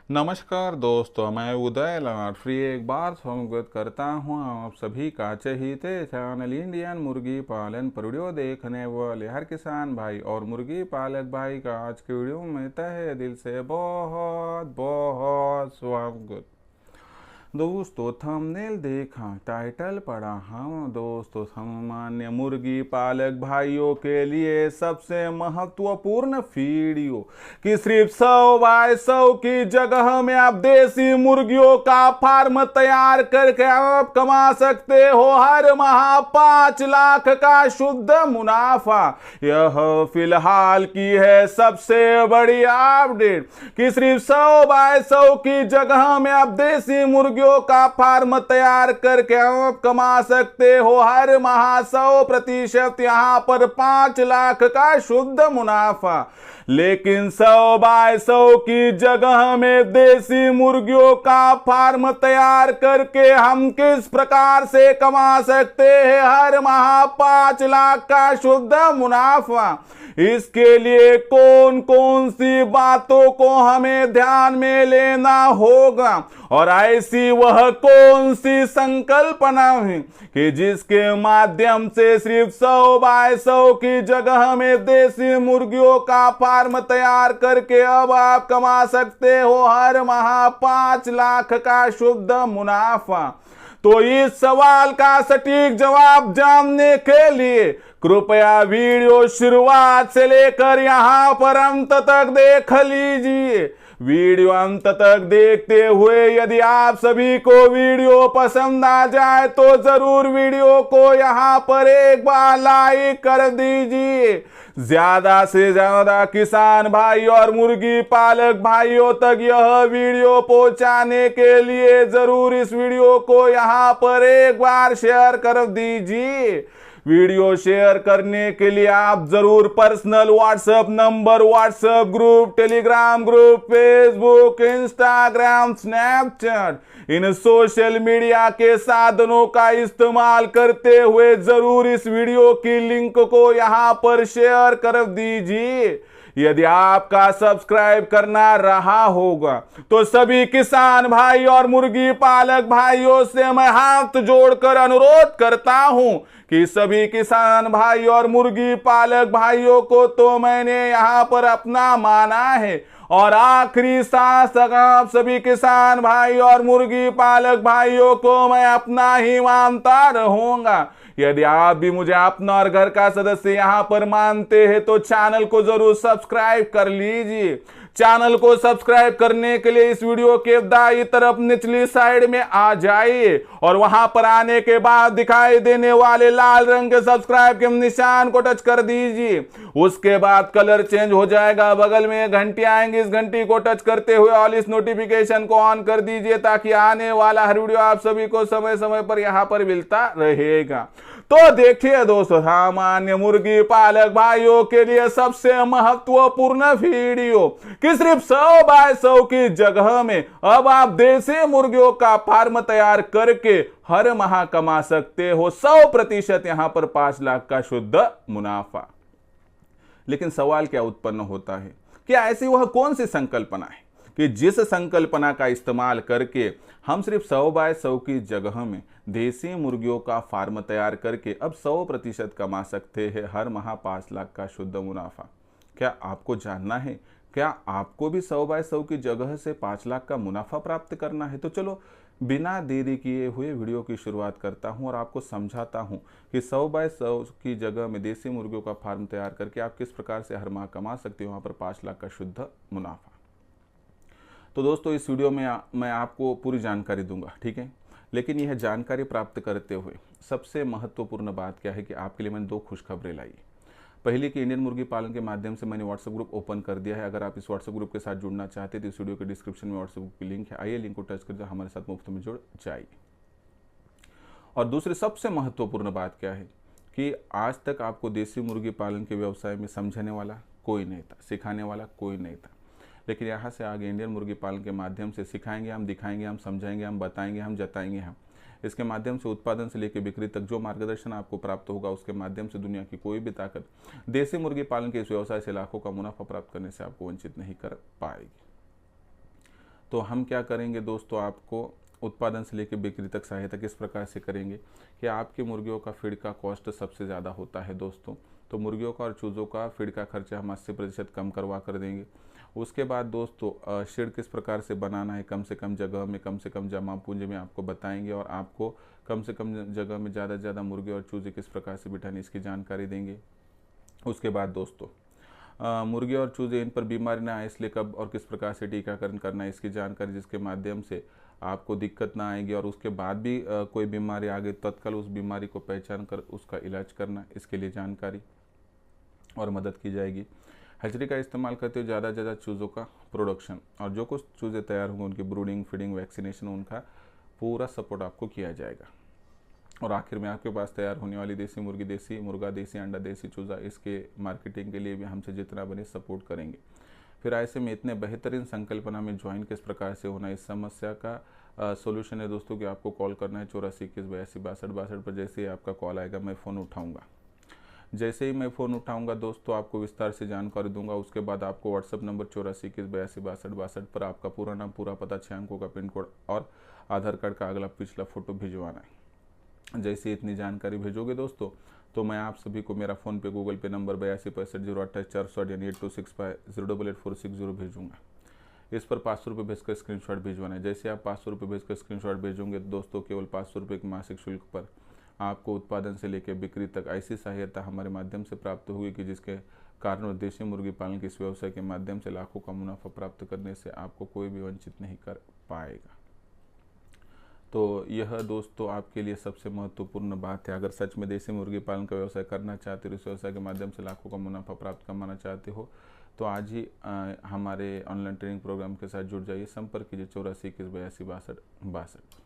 नमस्कार दोस्तों, मैं उदय लाटफ्री एक बार स्वागत करता हूं आप सभी का चहीते चैनल इंडियन मुर्गी पालन पर वीडियो देखने वाले हर किसान भाई और मुर्गी पालक भाई का आज के वीडियो में तहे दिल से बहुत बहुत स्वागत। दोस्तों थंबनेल देखा, टाइटल पढ़ा। हाँ दोस्तों, सामान्य मुर्गी पालक भाइयों के लिए सबसे महत्वपूर्ण वीडियो कि सिर्फ 100 बाय 100 की जगह में आप देसी मुर्गियों का फार्म तैयार करके आप कमा सकते हो हर माह 5 लाख का शुद्ध मुनाफा। यह फिलहाल की है सबसे बड़ी अपडेट कि सिर्फ 100 बाय 100 की जगह में आप देसी मुर्गियों का फार्म तैयार करके आप कमा सकते हो हर माह 100% यहां पर 5 लाख का शुद्ध मुनाफा। लेकिन 100 बाय 100 की जगह में देसी मुर्गियों का फार्म तैयार करके हम किस प्रकार से कमा सकते हैं हर माह 5 लाख का शुद्ध मुनाफा। इसके लिए कौन कौन सी बातों को हमें ध्यान में लेना होगा और ऐसी वह कौन सी संकल्पना है कि जिसके माध्यम से सिर्फ 100 बाय 100 की जगह में देसी मुर्गियों का फार्म तैयार करके अब आप कमा सकते हो हर माह 5 लाख का शुद्ध मुनाफा। तो इस सवाल का सटीक जवाब जानने के लिए कृपया वीडियो शुरुआत से लेकर यहां पर अंत तक देख लीजिए। वीडियो अंत तक देखते हुए यदि आप सभी को वीडियो पसंद आ जाए तो जरूर वीडियो को यहां पर एक बार लाइक कर दीजिए। ज्यादा से ज्यादा किसान भाई और मुर्गी पालक भाइयों तक यह वीडियो पहुंचाने के लिए जरूर इस वीडियो को यहां पर एक बार शेयर कर दीजिए। वीडियो शेयर करने के लिए आप जरूर personal WhatsApp number, WhatsApp group, Telegram group, Facebook, Instagram, Snapchat इन सोशल मीडिया के साधनों का इस्तेमाल करते हुए जरूर इस वीडियो की लिंक को यहां पर शेयर कर दीजिए। यदि आपका सब्सक्राइब करना रहा होगा तो सभी किसान भाई और मुर्गी पालक भाइयों से मैं हाथ जोड़कर अनुरोध करता हूं कि सभी किसान भाई और मुर्गी पालक भाइयों को तो मैंने यहां पर अपना माना है और आखिरी सांस तक आप सभी किसान भाई और मुर्गी पालक भाइयों को मैं अपना ही मानता रहूंगा। यदि आप भी मुझे अपना और घर का सदस्य यहां पर मानते हैं तो चैनल को जरूर सब्सक्राइब कर लीजिए। चैनल को सब्सक्राइब करने के लिए इस वीडियो के दाईं तरफ निचली साइड में आ जाइए और वहां पर आने के बाद दिखाई देने वाले लाल रंग के सब्सक्राइब के निशान को टच कर दीजिए। उसके बाद कलर चेंज हो जाएगा, बगल में घंटी आएंगी, इस घंटी को टच करते हुए ऑल इस नोटिफिकेशन को ऑन कर दीजिए ताकि आने वाला हर वीडियो आप सभी को समय समय पर यहां पर मिलता रहेगा। तो देखिए दोस्तों, सामान्य मुर्गी पालक भाइयों के लिए सबसे महत्वपूर्ण वीडियो कि सिर्फ 100 बाय 100 की जगह में अब आप देसी मुर्गियों का फार्म तैयार करके हर माह कमा सकते हो 100% यहां पर 5 लाख का शुद्ध मुनाफा। लेकिन सवाल क्या उत्पन्न होता है कि ऐसी वह कौन सी संकल्पना है कि जिस संकल्पना का इस्तेमाल करके हम सिर्फ 100 बाय 100 की जगह में देसी मुर्गियों का फार्म तैयार करके अब 100% कमा सकते हैं हर माह 5 लाख का शुद्ध मुनाफा। क्या आपको जानना है, क्या आपको भी 100 बाय 100 की जगह से 5 लाख का मुनाफा प्राप्त करना है? तो चलो बिना देरी किए हुए वीडियो की शुरुआत करता हूं और आपको समझाता हूं कि 100 बाय 100 की जगह में देसी मुर्गियों का फार्म तैयार करके आप किस प्रकार से हर माह कमा सकते हो वहां पर 5 लाख का शुद्ध मुनाफा। तो दोस्तों इस वीडियो में मैं आपको पूरी जानकारी दूंगा, ठीक है। लेकिन यह जानकारी प्राप्त करते हुए सबसे महत्वपूर्ण बात क्या है कि आपके लिए मैंने 2 खुशखबरें लाई। पहली कि इंडियन मुर्गी पालन के माध्यम से मैंने व्हाट्सएप ग्रुप ओपन कर दिया है। अगर आप इस व्हाट्सएप ग्रुप के साथ जुड़ना चाहते हैं तो इस वीडियो के डिस्क्रिप्शन में व्हाट्सएप ग्रुप की लिंक है, आइए लिंक को टच कर हमारे साथ मुफ्त में जुड़ जाइए। और दूसरी सबसे महत्वपूर्ण बात क्या है कि आज तक आपको देसी मुर्गी पालन के व्यवसाय में समझाने वाला कोई नहीं था, सिखाने वाला कोई नहीं था। लेकिन यहाँ से आगे इंडियन मुर्गी पालन के माध्यम से सिखाएंगे हम, दिखाएंगे हम, समझाएंगे हम, बताएंगे हम, जताएंगे हम। इसके माध्यम से उत्पादन से लेकर बिक्री तक जो मार्गदर्शन आपको प्राप्त होगा उसके माध्यम से दुनिया की कोई भी ताकत देसी मुर्गी पालन के इस व्यवसाय से लाखों का मुनाफा प्राप्त करने से आपको वंचित नहीं कर पाएगी। तो हम क्या करेंगे दोस्तों, आपको उत्पादन से लेकर बिक्री तक सहायता किस प्रकार से करेंगे कि आपकी मुर्गियों का फीड का कॉस्ट सबसे ज़्यादा होता है दोस्तों। तो मुर्गियों का और चूज़ों का फीड का खर्चा हम 80% कम करवा कर देंगे। उसके बाद दोस्तों शेड किस प्रकार से बनाना है, कम से कम जगह में कम से कम जमा पूंजी में आपको बताएंगे, और आपको कम से कम जगह में ज़्यादा से ज़्यादा मुर्गे और चूजे किस प्रकार से बिठाने इसकी जानकारी देंगे। उसके बाद दोस्तों मुर्गे और चूजे इन पर बीमारी ना आए इसलिए कब और किस प्रकार से टीकाकरण करना है इसकी जानकारी, जिसके माध्यम से आपको दिक्कत ना आएगी, और उसके बाद भी कोई बीमारी आ गई तत्काल उस बीमारी को पहचान कर उसका इलाज करना, इसके लिए जानकारी और मदद की जाएगी। हैचरी का इस्तेमाल करते हुए ज़्यादा से ज़्यादा चूज़ों का प्रोडक्शन, और जो कुछ चूज़े तैयार होंगे उनकी ब्रूडिंग, फीडिंग, वैक्सीनेशन, उनका पूरा सपोर्ट आपको किया जाएगा। और आखिर में आपके पास तैयार होने वाली देसी मुर्गी, देसी मुर्गा, देसी अंडा, देसी चूज़ा, इसके मार्केटिंग के लिए भी हमसे जितना बने सपोर्ट करेंगे। फिर ऐसे में इतने बेहतरीन संकल्पना में ज्वाइन किस प्रकार से होना, इस समस्या का सॉल्यूशन है दोस्तों कि आपको कॉल करना है 84 21 82 62 62 पर। जैसे ही आपका कॉल आएगा मैं फ़ोन उठाऊंगा। जैसे ही मैं फ़ोन उठाऊंगा दोस्तों आपको विस्तार से जानकारी दूंगा। उसके बाद आपको व्हाट्सअप नंबर 84 21 82 62 62 पर आपका पूरा नाम, पूरा पता, 6 अंकों का पिन कोड और आधार कार्ड का अगला पिछला फ़ोटो भिजवाना है। जैसे इतनी जानकारी भेजोगे दोस्तों तो मैं आप सभी को मेरा फ़ोन पे, गूगल पे नंबर 82 65 028 460 यानी 8265 भेजूंगा। इस पर 500 रुपये भेजकर स्क्रीनशॉट भिजवाना है। जैसे आप 500 रुपये भेजकर स्क्रीनशॉट भेजोगे दोस्तों, केवल 500 रुपये के मासिक शुल्क पर आपको उत्पादन से लेकर बिक्री तक ऐसी सहायता हमारे माध्यम से प्राप्त होगी कि जिसके कारण देशी मुर्गी पालन के इस व्यवसाय के माध्यम से लाखों का मुनाफा प्राप्त करने से आपको कोई भी वंचित नहीं कर पाएगा। तो यह दोस्तों आपके लिए सबसे महत्वपूर्ण बात है। अगर सच में देसी मुर्गी पालन का व्यवसाय करना चाहते हो, इस व्यवसाय के माध्यम से लाखों का मुनाफा प्राप्त करना चाहते हो, तो आज ही हमारे ऑनलाइन ट्रेनिंग प्रोग्राम के साथ जुड़ जाइए। संपर्क कीजिए 84 21 82 62।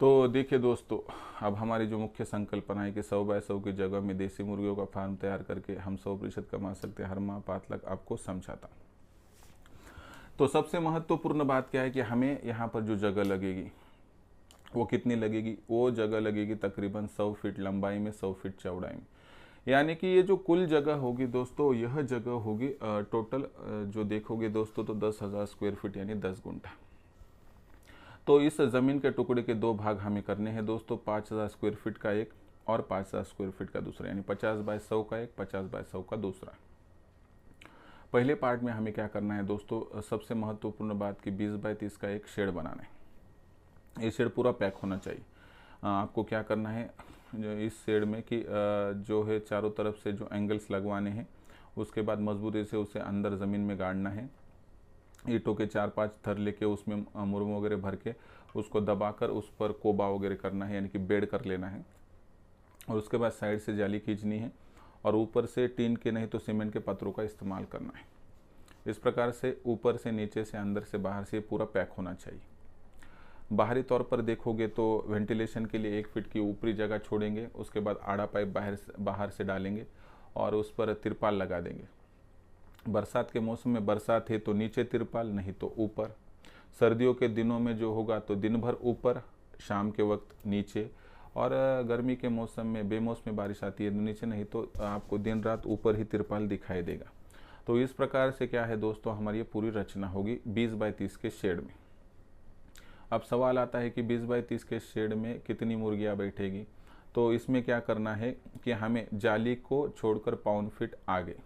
तो देखिए दोस्तों, अब हमारी जो मुख्य संकल्पना है कि 100 बाय 100 की जगह में देसी मुर्गियों का फार्म तैयार करके हम 100% कमा सकते हैं हर माह 5 लाख, आपको समझाता। तो सबसे महत्वपूर्ण बात क्या है कि हमें यहाँ पर जो जगह लगेगी वो कितनी लगेगी, वो जगह लगेगी तकरीबन 100 फीट लंबाई में, 100 फीट चौड़ाई में। यानी कि ये जो कुल जगह होगी दोस्तों, यह जगह होगी टोटल जो देखोगे दोस्तों तो 10,000 स्क्वायर फीट यानी 10 गुंठा। तो इस ज़मीन के टुकड़े के 2 भाग हमें करने हैं दोस्तों, 5,000 स्क्वायर फीट का एक और 5,000 स्क्वायर फीट का दूसरा, यानी 50 बाय 100 का एक, 50 बाय 100 का दूसरा। पहले पार्ट में हमें क्या करना है दोस्तों, सबसे महत्वपूर्ण बात कि 20 बाय 30 का एक शेड बनाना है। ये शेड पूरा पैक होना चाहिए। आपको क्या करना है इस शेड में कि जो है चारों तरफ से जो एंगल्स लगवाने हैं, उसके बाद मजबूती से उसे अंदर ज़मीन में गाड़ना है। ईंटों के 4-5 थर लेके उसमें मुरम वगैरह भर के उसको दबाकर उस पर कोबा वगैरह करना है, यानी कि बेड कर लेना है। और उसके बाद साइड से जाली खींचनी है और ऊपर से टीन के नहीं तो सीमेंट के पत्रों का इस्तेमाल करना है। इस प्रकार से ऊपर से नीचे से अंदर से बाहर से पूरा पैक होना चाहिए। बाहरी तौर पर देखोगे तो वेंटिलेशन के लिए 1 फीट की ऊपरी जगह छोड़ेंगे। उसके बाद आड़ा पाइप बाहर से डालेंगे और उस पर तिरपाल लगा देंगे। बरसात के मौसम में बरसात है तो नीचे तिरपाल, नहीं तो ऊपर। सर्दियों के दिनों में जो होगा तो दिन भर ऊपर, शाम के वक्त नीचे। और गर्मी के मौसम में बेमौसमी बारिश आती है तो नीचे, नहीं तो आपको दिन रात ऊपर ही तिरपाल दिखाई देगा। तो इस प्रकार से क्या है दोस्तों, हमारी ये पूरी रचना होगी 20 बाय 30 के शेड में। अब सवाल आता है कि 20 बाय 30 के शेड में कितनी मुर्गियाँ बैठेगी। तो इसमें क्या करना है कि हमें जाली को छोड़कर 5 फीट आगे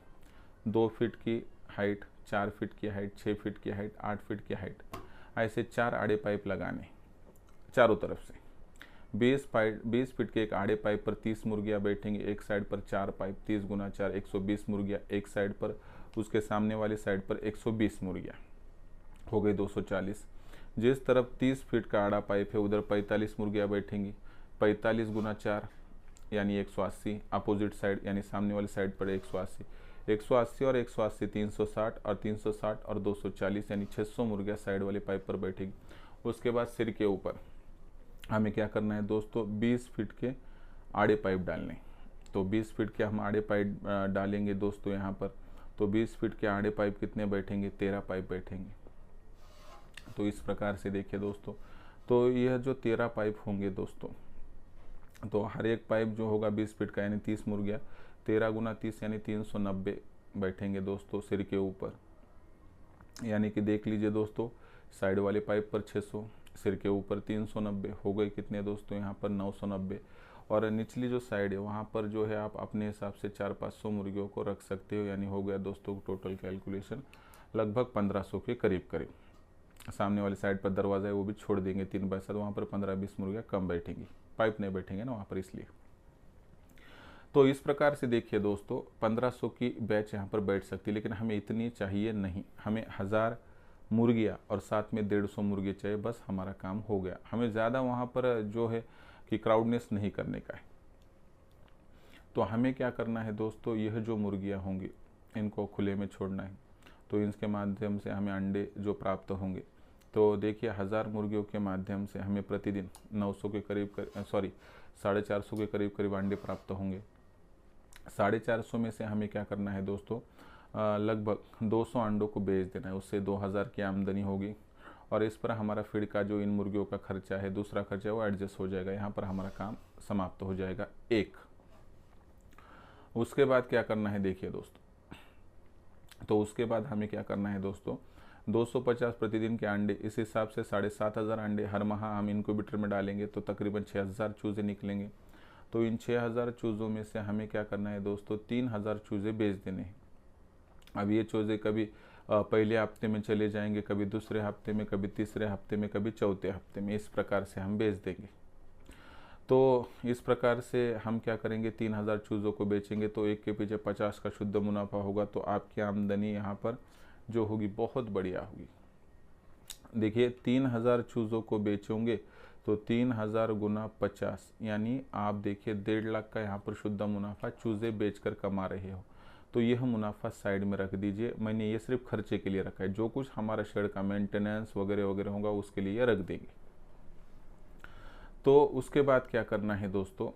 2 फीट की हाइट, 4 फीट की हाइट, 6 फीट की हाइट, 8 फीट की हाइट, ऐसे 4 आड़े पाइप लगाने चारों तरफ से। 20 फीट के एक आड़े पाइप पर 30 मुर्गियाँ बैठेंगी। एक साइड पर 4 पाइप, 30 गुना 4 120 मुर्गियाँ एक साइड पर, उसके सामने वाली साइड पर 120 मुर्गियाँ, हो गई 240। जिस तरफ 30 फीट का आड़ा पाइप है उधर 45 मुर्गियाँ बैठेंगी। 45 गुना 4 यानी 180, अपोजिट साइड यानी सामने वाली साइड पर 180, 180 और 180 360 और 360 और 240 यानी 600 मुर्गियाँ साइड वाले पाइप पर बैठेगी। उसके बाद सिर के ऊपर हमें क्या करना है दोस्तों, 20 फीट के आड़े पाइप डालने। तो 20 फीट के हम आड़े पाइप डालेंगे दोस्तों यहाँ पर। तो 20 फीट के आड़े पाइप कितने बैठेंगे, 13 पाइप बैठेंगे। तो इस प्रकार से देखिए दोस्तों, तो यह जो 13 पाइप होंगे दोस्तों, तो हर एक पाइप जो होगा 20 फीट का यानी 30 मुर्गियाँ, 13 गुना 30 यानी 390 बैठेंगे दोस्तों सिर के ऊपर। यानी कि देख लीजिए दोस्तों, साइड वाले पाइप पर 600, सिर के ऊपर 390, हो गए कितने दोस्तों यहाँ पर 990। और निचली जो साइड है वहाँ पर जो है आप अपने हिसाब से 400-500 मुर्गियों को रख सकते हो, यानी हो गया दोस्तों टोटल कैलकुलेशन लगभग 1500 के करीब करीब। सामने वाली साइड पर दरवाज़ा है वो भी छोड़ देंगे 3x7, वहाँ पर 15-20 मुर्गियाँ कम बैठेंगी, पाइप नहीं बैठेंगे ना वहाँ पर, इसलिए। तो इस प्रकार से देखिए दोस्तों 1500 की बैच यहाँ पर बैठ सकती है, लेकिन हमें इतनी चाहिए नहीं, हमें 1000 मुर्गियाँ और साथ में 150 मुर्गी चाहिए, बस हमारा काम हो गया। हमें ज़्यादा वहाँ पर जो है कि क्राउडनेस नहीं करने का है। तो हमें क्या करना है दोस्तों, यह जो मुर्गियाँ होंगी इनको खुले में छोड़ना है, तो इनके माध्यम से हमें अंडे जो प्राप्त होंगे, तो देखिए 1000 मुर्गियों के माध्यम से हमें प्रतिदिन 900 के करीब 450 के करीब करीब अंडे प्राप्त होंगे। 450 में से हमें क्या करना है दोस्तों, लगभग 200 अंडों को बेच देना है, उससे 2000 की आमदनी होगी। और इस पर हमारा फीड का जो इन मुर्गियों का खर्चा है, दूसरा खर्चा वो एडजस्ट हो जाएगा, यहाँ पर हमारा काम समाप्त हो जाएगा एक। उसके बाद क्या करना है देखिए दोस्तों, तो उसके बाद हमें क्या करना है दोस्तों, 250 प्रतिदिन के अंडे, इस हिसाब से 7500 अंडे हर माह हम इनक्यूबेटर में डालेंगे, तो तकरीबन 6000 चूज़े निकलेंगे। तो इन 6000 चूज़ों में से हमें क्या करना है दोस्तों, 3000 चूज़े बेच देने हैं। अब ये चूज़े कभी पहले हफ्ते में चले जाएंगे, कभी दूसरे हफ्ते में, कभी तीसरे हफ्ते में, कभी चौथे हफ्ते में, इस प्रकार से हम बेच देंगे। तो इस प्रकार से हम क्या करेंगे, 3000 चूज़ों को बेचेंगे, तो एक के पीछे 50 का शुद्ध मुनाफा होगा, तो आपकी आमदनी यहाँ पर जो होगी बहुत बढ़िया होगी। देखिए 3000 चूज़ों को बेचोगे तो 3000 गुना 50, यानी आप देखिए 1.5 लाख का यहाँ पर शुद्ध मुनाफा चूज़े बेचकर कमा रहे हो। तो यह मुनाफा साइड में रख दीजिए, मैंने ये सिर्फ खर्चे के लिए रखा है, जो कुछ हमारा शेड का मेंटेनेंस वगैरह वगैरह होगा उसके लिए रख देंगे। तो उसके बाद क्या करना है दोस्तों,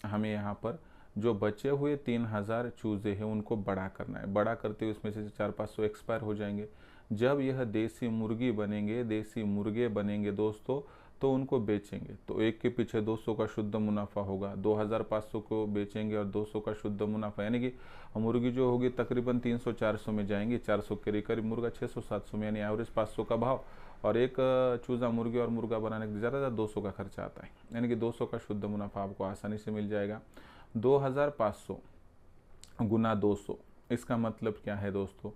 हमें यहाँ पर जो बचे हुए 3000 चूज़े हैं उनको बड़ा करना है। बड़ा करते हुए उसमें से 400-500 एक्सपायर हो जाएंगे। जब यह देसी मुर्गी बनेंगे, देसी मुर्गे बनेंगे दोस्तों, तो उनको बेचेंगे, तो एक के पीछे 200 का शुद्ध मुनाफा होगा। 2500 को बेचेंगे और 200 का शुद्ध मुनाफा, यानी कि मुर्गी जो होगी तकरीबन 300-400 में जाएंगी, 400 के करीब मुर्गा 600-700 में, यानी एवरेज 500 का भाव। और एक चूज़ा मुर्गी और मुर्गा बनाने के ज़्यादा 200 का खर्चा आता है, यानी कि 200 का शुद्ध मुनाफा आपको आसानी से मिल जाएगा। 2500 गुना 200, इसका मतलब क्या है दोस्तों,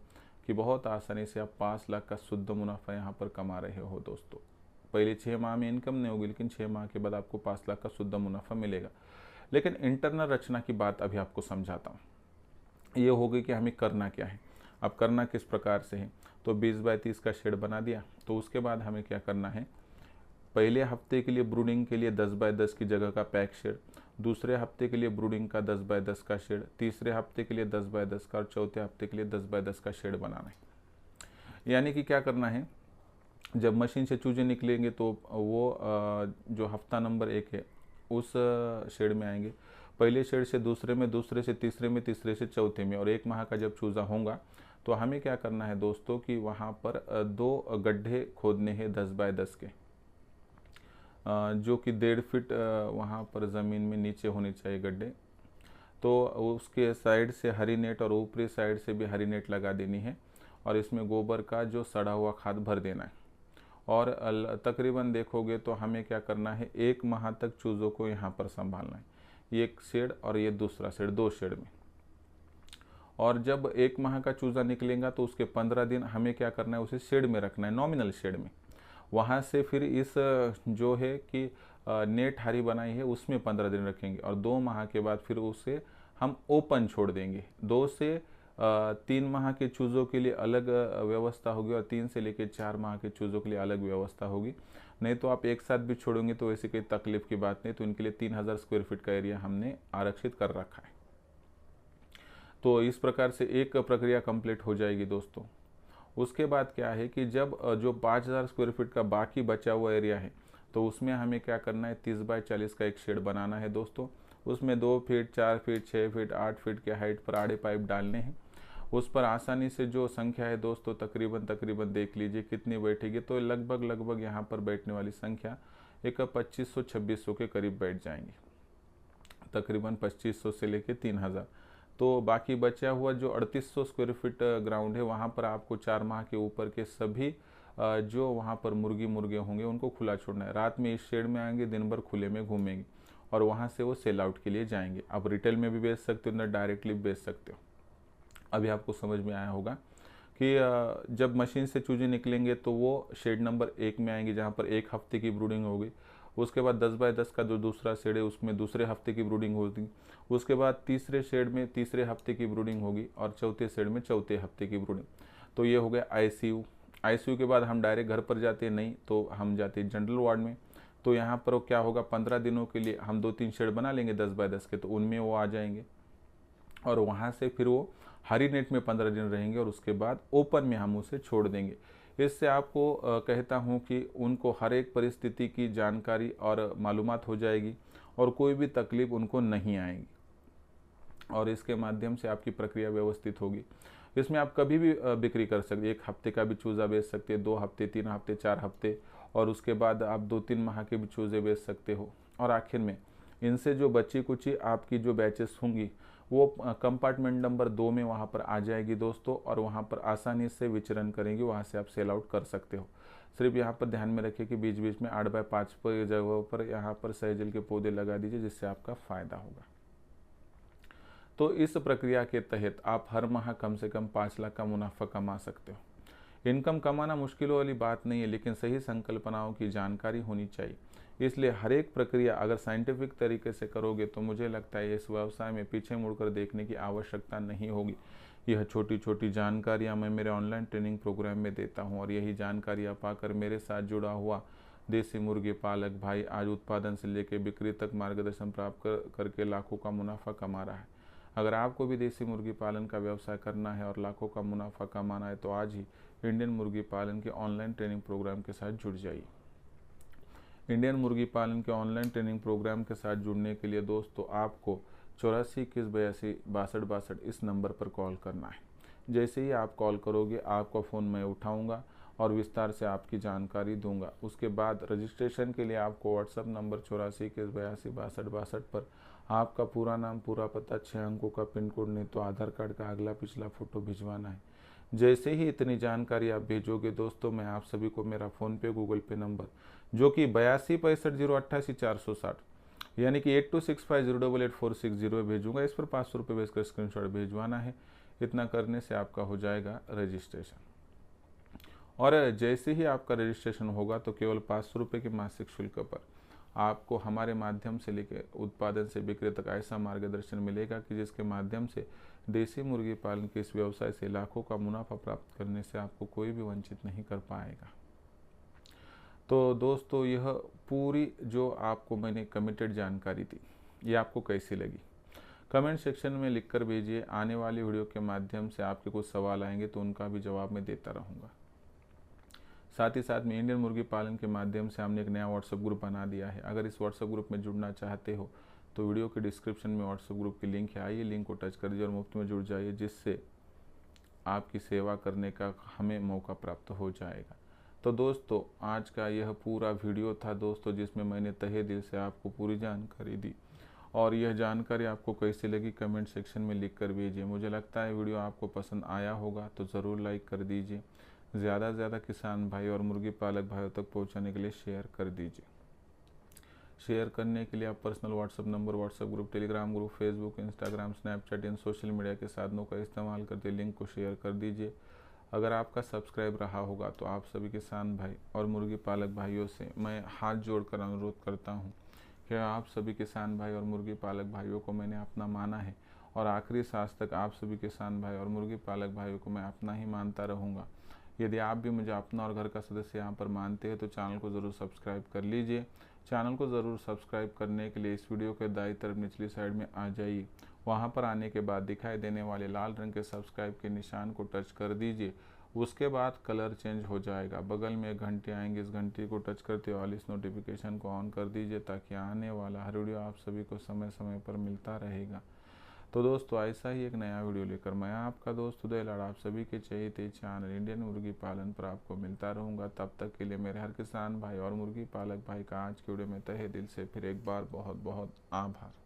कि बहुत आसानी से आप 5 लाख का शुद्ध मुनाफा यहाँ पर कमा रहे हो दोस्तों। पहले 6 माह में इनकम नहीं होगी, लेकिन 6 माह के बाद आपको 5 लाख का शुद्ध मुनाफा मिलेगा। लेकिन इंटरनल रचना की बात अभी आपको समझाता हूँ। ये हो गई कि हमें करना क्या है। अब करना किस प्रकार से है, तो 20x30 का शेड बना दिया। तो उसके बाद हमें क्या करना है, पहले हफ्ते के लिए ब्रूडिंग के लिए 10x10 की जगह का पैक शेड, दूसरे हफ्ते के लिए ब्रूडिंग का 10x10 का शेड, तीसरे हफ्ते के लिए 10x10 का, और चौथे हफ्ते के लिए 10x10 का शेड बनाना है। यानी कि क्या करना है, जब मशीन से चूजे निकलेंगे तो वो जो हफ्ता नंबर 1 है उस शेड में आएंगे, पहले शेड से दूसरे में, दूसरे से तीसरे में, तीसरे से चौथे में, और 1 माह का जब चूज़ा होगा तो हमें क्या करना है दोस्तों, कि वहाँ पर 2 गड्ढे खोदने हैं 10x10 के, जो कि 1.5 फीट वहाँ पर ज़मीन में नीचे होने चाहिए गड्ढे। तो उसके साइड से हरी नेट और ऊपरी साइड से भी हरी नेट लगा देनी है, और इसमें गोबर का जो सड़ा हुआ खाद भर देना है। और तकरीबन देखोगे तो हमें क्या करना है, 1 माह तक चूज़ों को यहाँ पर संभालना है, ये एक शेड और ये दूसरा शेड, 2 शेड में। और जब 1 माह का चूज़ा निकलेगा तो उसके 15 दिन हमें क्या करना है, उसे शेड में रखना है, नॉमिनल शेड में। वहाँ से फिर इस जो है कि नेट हरी बनाई है उसमें 15 दिन रखेंगे, और 2 माह के बाद फिर उसे हम ओपन छोड़ देंगे। 2 से 3 माह के चूज़ों के लिए अलग व्यवस्था होगी, और 3 से लेकर 4 माह के चूज़ों के लिए अलग व्यवस्था होगी। नहीं तो आप एक साथ भी छोड़ेंगे तो ऐसी कोई तकलीफ की बात नहीं। तो इनके लिए 3000 स्क्वायर फीट का एरिया हमने आरक्षित कर रखा है। तो इस प्रकार से एक प्रक्रिया कंप्लीट हो जाएगी दोस्तों। उसके बाद क्या है कि जब जो 5000 स्क्वायर फीट का बाकी बचा हुआ एरिया है, तो उसमें हमें क्या करना है, 30x40 का एक शेड बनाना है दोस्तों। उसमें 2 फीट, 4 फीट, 6 फीट, 8 फीट के हाइट पर आड़े पाइप डालने हैं। उस पर आसानी से जो संख्या है दोस्तों, तकरीबन देख लीजिए कितनी बैठेगी, तो लगभग यहाँ पर बैठने वाली संख्या एक 2500-2600 के करीब बैठ जाएंगी, तकरीबन 2500 से लेके 3000। तो बाकी बचा हुआ जो 3800 स्क्वायर फीट ग्राउंड है वहाँ पर आपको 4 माह के ऊपर के सभी जो वहाँ पर मुर्गे होंगे उनको खुला छोड़ना है। रात में इस शेड में आएंगे, दिन भर खुले में घूमेंगे और वहाँ से वो सेल आउट के लिए जाएंगे। आप रिटेल में भी बेच सकते हो, अंदर डायरेक्टली बेच सकते हो। अभी आपको समझ में आया होगा कि जब मशीन से चूजे निकलेंगे तो वो शेड नंबर 1 में आएंगे जहाँ पर 1 हफ्ते की ब्रूडिंग होगी। उसके बाद 10 बाय 10 का जो दूसरा शेड है उसमें दूसरे हफ्ते की ब्रूडिंग होगी। उसके बाद तीसरे शेड में तीसरे हफ्ते की ब्रूडिंग होगी और चौथे शेड में चौथे हफ्ते की ब्रूडिंग। तो ये हो गया आईसीयू। आईसीयू के बाद हम डायरेक्ट घर पर जाते हैं, नहीं तो हम जाते हैं जनरल वार्ड में। तो यहाँ पर क्या होगा, 15 दिनों के लिए हम 2-3 शेड बना लेंगे 10 बाय 10 के, तो उनमें वो आ जाएंगे और वहाँ से फिर वो हरी नेट में 15 दिन रहेंगे और उसके बाद ओपन में हम उसे छोड़ देंगे। इससे आपको कहता हूँ कि उनको हर एक परिस्थिति की जानकारी और मालूमात हो जाएगी और कोई भी तकलीफ उनको नहीं आएगी और इसके माध्यम से आपकी प्रक्रिया व्यवस्थित होगी। इसमें आप कभी भी बिक्री कर सकते हैं। 1 हफ्ते का भी चूज़ा बेच सकते हैं, 2 हफ्ते, 3 हफ्ते, 4 हफ्ते और उसके बाद आप 2-3 माह के भी चूज़े बेच सकते हो। और आखिर में इनसे जो बची कुची आपकी जो बैचेस होंगी वो कंपार्टमेंट नंबर 2 में वहाँ पर आ जाएगी दोस्तों और वहाँ पर आसानी से विचरण करेंगे, वहाँ से आप सेल आउट कर सकते हो। सिर्फ यहाँ पर ध्यान में रखिए कि बीच बीच में 8 बाय 5 पर जगहों पर यहाँ पर सहजल के पौधे लगा दीजिए, जिससे आपका फ़ायदा होगा। तो इस प्रक्रिया के तहत आप हर माह कम से कम 5 लाख का मुनाफा कमा सकते हो। इनकम कमाना मुश्किल वाली बात नहीं है, लेकिन सही संकल्पनाओं की जानकारी होनी चाहिए। इसलिए हर एक प्रक्रिया अगर साइंटिफिक तरीके से करोगे तो मुझे लगता है इस व्यवसाय में पीछे मुड़कर देखने की आवश्यकता नहीं होगी। यह छोटी छोटी जानकारियाँ मैं मेरे ऑनलाइन ट्रेनिंग प्रोग्राम में देता हूँ और यही जानकारियाँ पाकर मेरे साथ जुड़ा हुआ देसी मुर्गी पालक भाई आज उत्पादन से लेकर बिक्री तक मार्गदर्शन प्राप्त करके लाखों का मुनाफा कमा रहा है। अगर आपको भी देसी मुर्गी पालन का व्यवसाय करना है और लाखों का मुनाफा कमाना है तो आज ही इंडियन मुर्गी पालन के ऑनलाइन ट्रेनिंग प्रोग्राम के साथ जुड़ जाइए। इंडियन मुर्गी पालन के ऑनलाइन ट्रेनिंग प्रोग्राम के साथ जुड़ने के लिए दोस्तों आपको 84 21 82 62 62 इस नंबर पर कॉल करना है। जैसे ही आप कॉल करोगे आपका फ़ोन मैं उठाऊंगा और विस्तार से आपकी जानकारी दूंगा। उसके बाद रजिस्ट्रेशन के लिए आपको व्हाट्सएप नंबर 84 21 82 62 62 पर आपका पूरा नाम, पूरा पता, 6 अंकों का पिन कोड नहीं तो आधार कार्ड का अगला पिछला फ़ोटो भिजवाना है। जैसे ही इतनी जानकारी आप भेजोगे दोस्तों मैं आप सभी को मेरा फ़ोनपे गूगल पे नंबर जो कि 82 65 088 460 यानी कि 8265088460 भेजूंगा। इस पर 500 रुपये भेजकर स्क्रीनशॉट भेजवाना है। इतना करने से आपका हो जाएगा रजिस्ट्रेशन और जैसे ही आपका रजिस्ट्रेशन होगा तो केवल 500 रुपये के मासिक शुल्क पर आपको हमारे माध्यम से लेकर उत्पादन से बिक्री तक ऐसा मार्गदर्शन मिलेगा कि जिसके माध्यम से देसी मुर्गी पालन के इस व्यवसाय से लाखों का मुनाफा प्राप्त करने से आपको कोई भी वंचित नहीं कर पाएगा। तो दोस्तों यह पूरी जो आपको मैंने कमिटेड जानकारी दी ये आपको कैसी लगी कमेंट सेक्शन में लिखकर भेजिए। आने वाली वीडियो के माध्यम से आपके कुछ सवाल आएंगे तो उनका भी जवाब मैं देता रहूँगा। साथ ही साथ में इंडियन मुर्गी पालन के माध्यम से हमने एक नया व्हाट्सएप ग्रुप बना दिया है। अगर इस व्हाट्सएप ग्रुप में जुड़ना चाहते हो तो वीडियो के डिस्क्रिप्शन में व्हाट्सएप ग्रुप की लिंक है, आइए लिंक को टच कर दीजिए और मुफ्त में जुड़ जाइए, जिससे आपकी सेवा करने का हमें मौका प्राप्त हो जाएगा। तो दोस्तों आज का यह पूरा वीडियो था दोस्तों, जिसमें मैंने तहे दिल से आपको पूरी जानकारी दी और यह जानकारी आपको कैसी लगी कमेंट सेक्शन में लिख कर भेजिए। मुझे लगता है वीडियो आपको पसंद आया होगा तो ज़रूर लाइक कर दीजिए। ज़्यादा से ज़्यादा किसान भाई और मुर्गी पालक भाइयों तक पहुंचाने के लिए शेयर कर दीजिए। शेयर करने के लिए आप personal WhatsApp number, WhatsApp group, Telegram group, Facebook, Instagram, Snapchat इन सोशल मीडिया के साधनों का इस्तेमाल करते लिंक को शेयर कर दीजिए। अगर आपका सब्सक्राइब रहा होगा तो आप सभी किसान भाई और मुर्गी पालक भाइयों से मैं हाथ जोड़कर अनुरोध करता हूं कि आप सभी किसान भाई और मुर्गी पालक भाइयों को मैंने अपना माना है और आखिरी सांस तक आप सभी किसान भाई और मुर्गी पालक भाइयों को मैं अपना ही मानता रहूँगा। यदि आप भी मुझे अपना और घर का सदस्य यहाँ पर मानते हैं तो चैनल को ज़रूर सब्सक्राइब कर लीजिए। चैनल को ज़रूर सब्सक्राइब करने के लिए इस वीडियो के दाईं तरफ निचली साइड में आ जाइए। वहाँ पर आने के बाद दिखाई देने वाले लाल रंग के सब्सक्राइब के निशान को टच कर दीजिए। उसके बाद कलर चेंज हो जाएगा, बगल में एक घंटी आएंगे, इस घंटी को टच करते ऑल इस नोटिफिकेशन को ऑन कर दीजिए ताकि आने वाला हर वीडियो आप सभी को समय समय पर मिलता रहेगा। तो दोस्तों ऐसा ही एक नया वीडियो लेकर मैं आपका दोस्त उदय लाड़ आप सभी के चहेते चैनल इंडियन मुर्गी पालन पर आपको मिलता रहूँगा। तब तक के लिए मेरे हर किसान भाई और मुर्गी पालक भाई का आज के वीडियो में तहे दिल से फिर एक बार बहुत बहुत आभार।